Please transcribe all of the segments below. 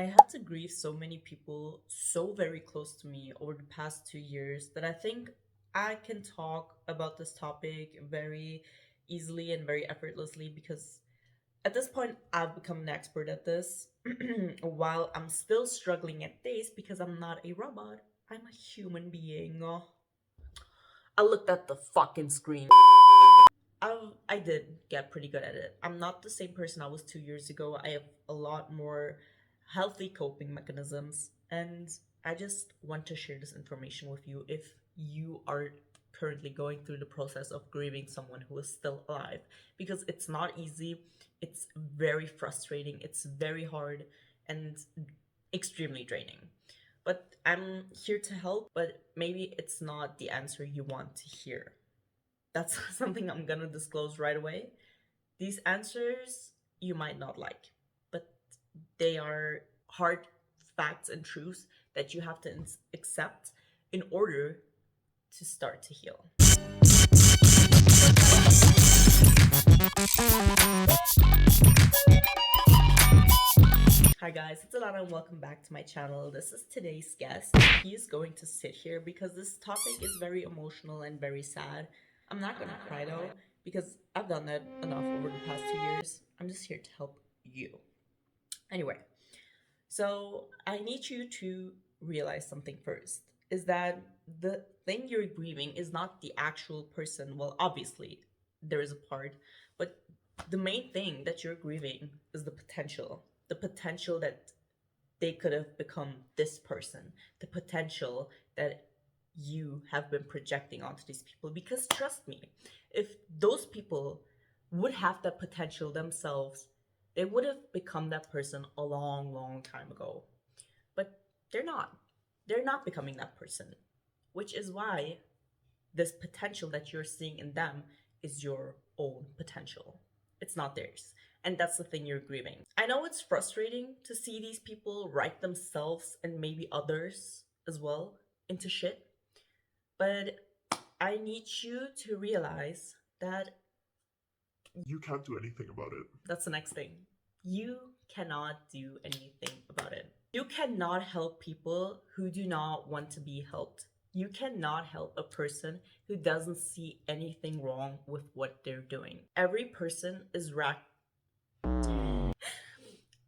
I had to grieve so many people so very close to me over the past 2 years that I think I can talk about this topic very easily and very effortlessly because at this point I've become an expert at this while I'm still struggling at this because I'm not a robot. I'm a human being. I looked at the fucking screen. I did get pretty good at it. I'm not the same person I was 2 years ago. I have a lot more healthy coping mechanisms, and I just want to share this information with you if you are currently going through the process of grieving someone who is still alive, because it's not easy, it's very frustrating, it's very hard, and extremely draining. But I'm here to help, but maybe it's not the answer you want to hear. That's something I'm gonna disclose right away. These answers you might not like, but they are hard facts and truths that you have to accept in order to start to heal. Hi guys, it's Alana and welcome back to my channel. This is today's guest. He is going to sit here because this topic is very emotional and very sad. I'm not gonna cry though, because I've done that enough over the past 2 years. I'm just here to help you. Anyway, so I need you to realize something first is that the thing you're grieving is not the actual person. Well, obviously, there is a part, but the main thing that you're grieving is the potential. The potential that they could have become this person, the potential that you have been projecting onto these people. Because trust me, if those people would have that potential themselves, they would have become that person a long, long time ago. But they're not. They're not becoming that person, which is why this potential that you're seeing in them is your own potential. It's not theirs. And that's the thing you're grieving. I know it's frustrating to see these people write themselves and maybe others as well into shit, but I need you to realize that You can't do anything about it. that's the next thing. You cannot do anything about it. You cannot help people who do not want to be helped. You cannot help a person who doesn't see anything wrong with what they're doing. Every person is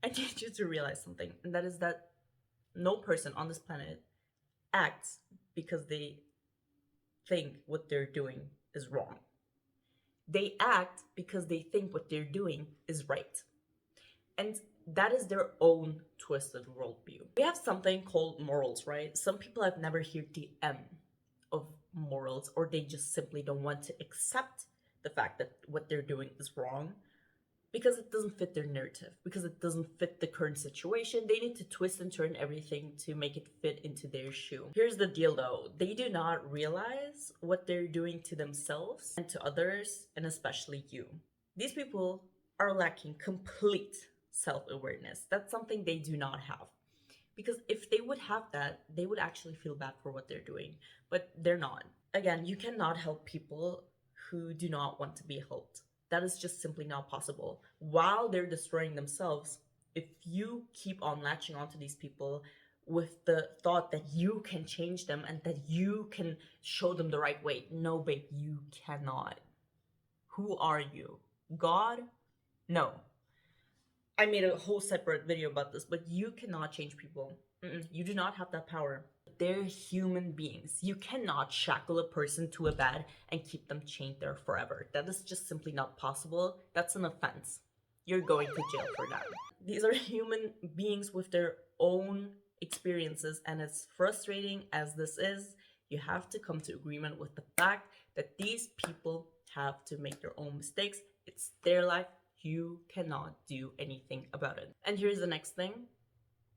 I need you to realize something, and that is that no person on this planet acts because they think what they're doing is wrong. They act because they think what they're doing is right. And that is their own twisted worldview. We have something called morals, right? Some people have never heard the M of morals, or they just simply don't want to accept the fact that what they're doing is wrong because it doesn't fit their narrative, because it doesn't fit the current situation. They need to twist and turn everything to make it fit into their shoe. Here's the deal though, they do not realize what they're doing to themselves and to others, and especially you. These people are lacking complete self awareness. That's something they do not have. Because if they would have that, they would actually feel bad for what they're doing, but they're not. Again, you cannot help people who do not want to be helped. That is just simply not possible. While they're destroying themselves, if you keep on latching onto these people with the thought that you can change them and that you can show them the right way, no, babe, you cannot. Who are you? God? No. I made a whole separate video about this, but you cannot change people. You do not have that power. They're human beings. You cannot shackle a person to a bed and keep them chained there forever. That is just simply not possible. That's an offense. You're going to jail for that. These are human beings with their own experiences, and as frustrating as this is, you have to come to agreement with the fact that these people have to make their own mistakes. It's their life. You cannot do anything about it. And here's the next thing,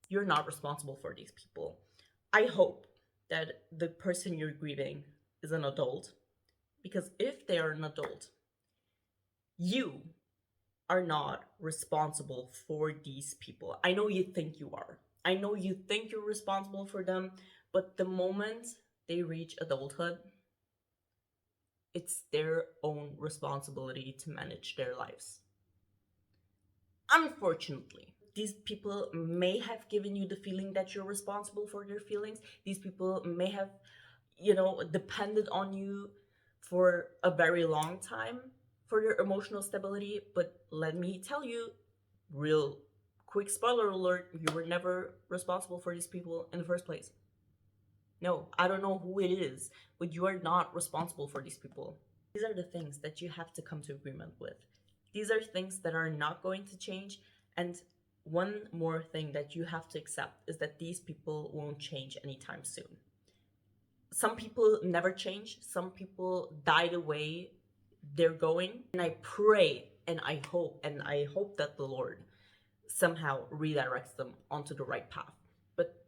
you're not responsible for these people. I hope that the person you're grieving is an adult, because if they are an adult, you are not responsible for these people. I know you think you are. I know you think you're responsible for them, but the moment they reach adulthood, it's their own responsibility to manage their lives. Unfortunately, These people may have given you the feeling that you're responsible for their feelings. These people may have, depended on you for a very long time for their emotional stability. But let me tell you, real quick spoiler alert, you were never responsible for these people in the first place. No, I don't know who it is, but you are not responsible for these people. These are the things that you have to come to agreement with. These are things that are not going to change. And one more thing that you have to accept is that these people won't change anytime soon. Some people never change. Some people die the way they're going. And I pray and I hope that the Lord somehow redirects them onto the right path. But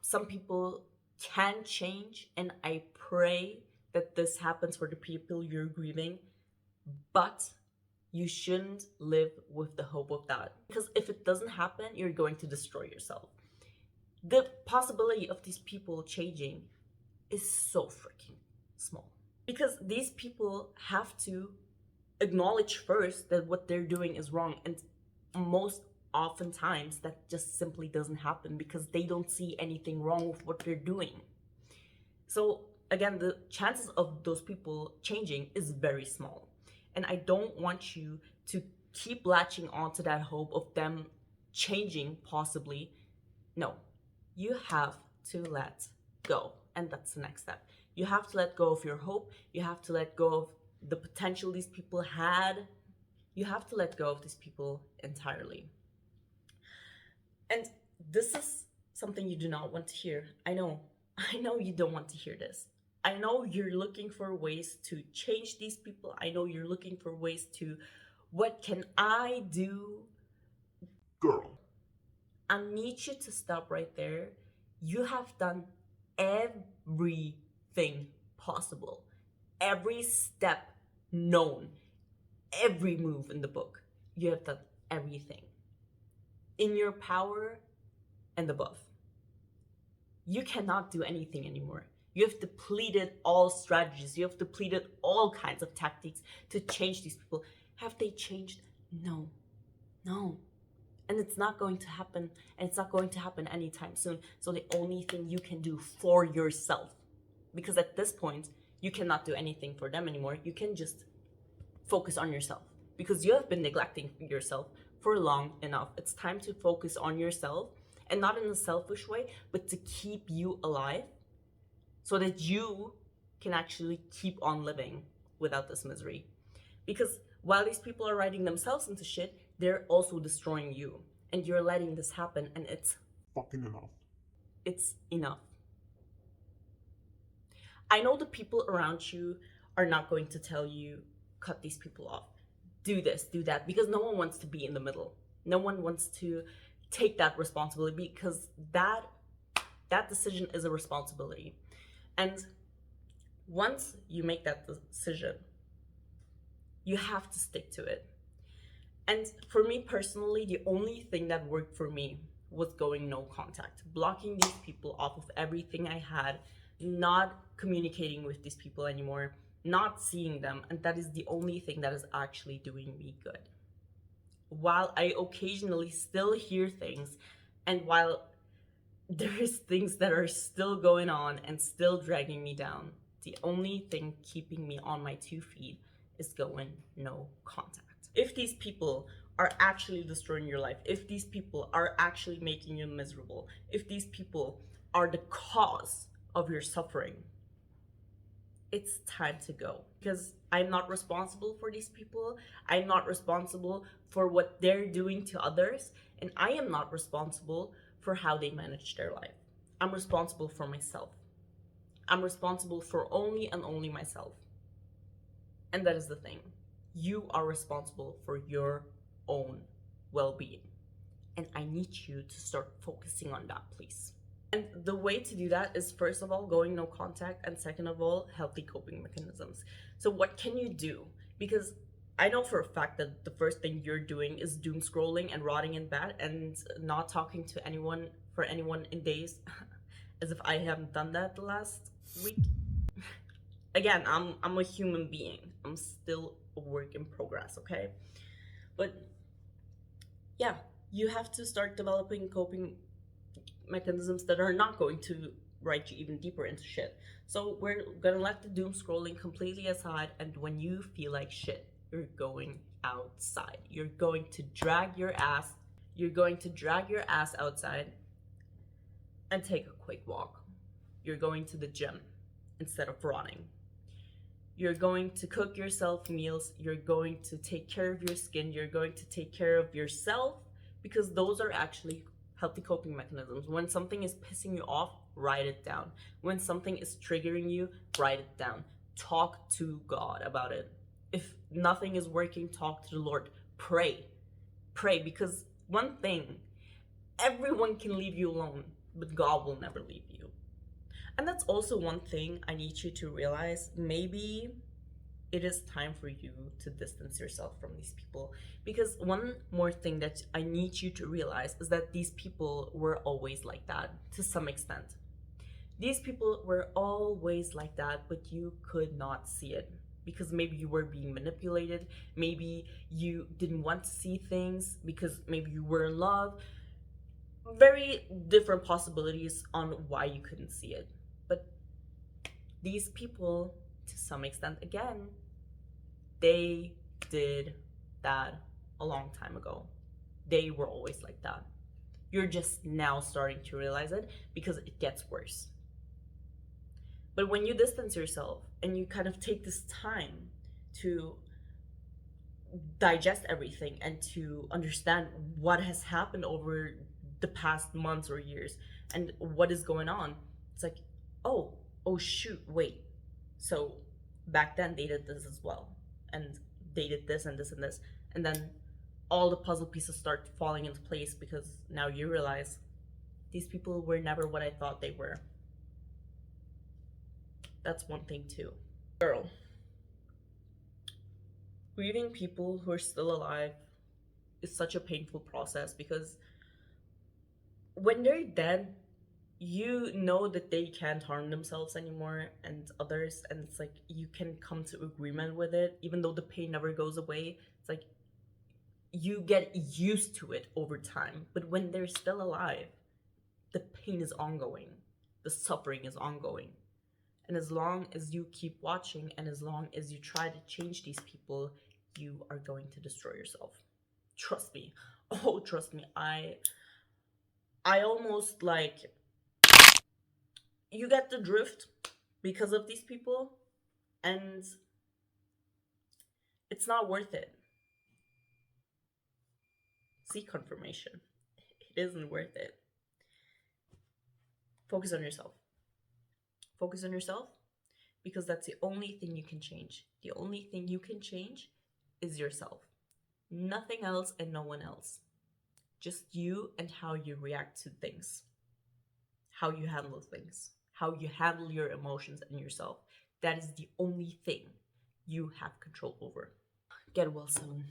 some people can change, and I pray that this happens for the people you're grieving. But you shouldn't live with the hope of that, because if it doesn't happen, you're going to destroy yourself. The possibility of these people changing is so freaking small, because these people have to acknowledge first that what they're doing is wrong, and most oftentimes that just simply doesn't happen because they don't see anything wrong with what they're doing. So again, the chances of those people changing is very small. And I don't want you to keep latching onto that hope of them changing, possibly. No, you have to let go. And that's the next step. You have to let go of your hope. You have to let go of the potential these people had. You have to let go of these people entirely. And this is something you do not want to hear. I know you don't want to hear this. I know you're looking for ways to change these people. I know you're looking for ways to, what can I do? Girl, I need you to stop right there. You have done everything possible, every step known, every move in the book. You have done everything in your power and above. You cannot do anything anymore. You have depleted all strategies. You have depleted all kinds of tactics to change these people. Have they changed? No. And it's not going to happen. And it's not going to happen anytime soon. So the only thing you can do for yourself, because at this point, you cannot do anything for them anymore. You can just focus on yourself, because you have been neglecting yourself for long enough. It's time to focus on yourself, and not in a selfish way, but to keep you alive, so that you can actually keep on living without this misery. Because while these people are writing themselves into shit, they're also destroying you. And you're letting this happen, and it's fucking enough. It's enough. I know the people around you are not going to tell you, cut these people off, do this, do that, because no one wants to be in the middle. No one wants to take that responsibility, because that decision is a responsibility. And once you make that decision, you have to stick to it. And for me personally, the only thing that worked for me was going no contact, blocking these people off of everything I had, not communicating with these people anymore, not seeing them. And that is the only thing that is actually doing me good. While I occasionally still hear things, and while there's things that are still going on and still dragging me down, the only thing keeping me on my 2 feet is going no contact. If these people are actually destroying your life, if these people are actually making you miserable, if these people are the cause of your suffering, it's time to go. Because I'm not responsible for these people. I'm not responsible for what they're doing to others. And I am not responsible for how they manage their life. I'm responsible for myself. I'm responsible for only and only myself. And that is the thing. You are responsible for your own well-being. And I need you to start focusing on that, please. And the way to do that is, first of all, going no contact, and second of all, healthy coping mechanisms. So what can you do? Because I know for a fact that the first thing you're doing is doom scrolling and rotting in bed and not talking to anyone in days, as if I haven't done that the last week. Again, I'm a human being. I'm still a work in progress, okay? But yeah, You have to start developing coping mechanisms that are not going to write you even deeper into shit. So we're gonna let the doom scrolling completely aside, and when you feel like shit, you're going outside. You're going to drag your ass outside and take a quick walk. You're going to the gym instead of running. You're going to cook yourself meals. You're going to take care of your skin. You're going to take care of yourself, because those are actually healthy coping mechanisms. When something is pissing you off, write it down. When something is triggering you, write it down. Talk to God about it. If nothing is working, talk to the Lord. Pray. Pray, because one thing, everyone can leave you alone, but God will never leave you. And that's also one thing I need you to realize. Maybe it is time for you to distance yourself from these people. Because one more thing that I need you to realize is that these people were always like that to some extent. These people were always like that, but you could not see it. Because maybe you were being manipulated, maybe you didn't want to see things, because maybe you were in love. Very different possibilities on why you couldn't see it. But these people, to some extent, again, they did that a long time ago. They were always like that. You're just now starting to realize it because it gets worse. But when you distance yourself and you kind of take this time to digest everything and to understand what has happened over the past months or years and what is going on, it's like, oh shoot, wait. So back then they did this as well, and they did this and this and this, and then all the puzzle pieces start falling into place, because now you realize these people were never what I thought they were. That's one thing too. Girl, grieving people who are still alive is such a painful process, because when they're dead, you know that they can't harm themselves anymore and others, and it's like you can come to agreement with it, even though the pain never goes away. It's like you get used to it over time. But when they're still alive, the pain is ongoing, the suffering is ongoing. And as long as you keep watching and as long as you try to change these people, you are going to destroy yourself. Trust me. Oh, trust me. I almost like, you get the drift because of these people, and it's not worth it. Seek confirmation. It isn't worth it. Focus on yourself. Focus on yourself, because that's the only thing you can change. The only thing you can change is yourself. Nothing else and no one else. Just you and how you react to things, how you handle things, how you handle your emotions and yourself. That is the only thing you have control over. Get well soon.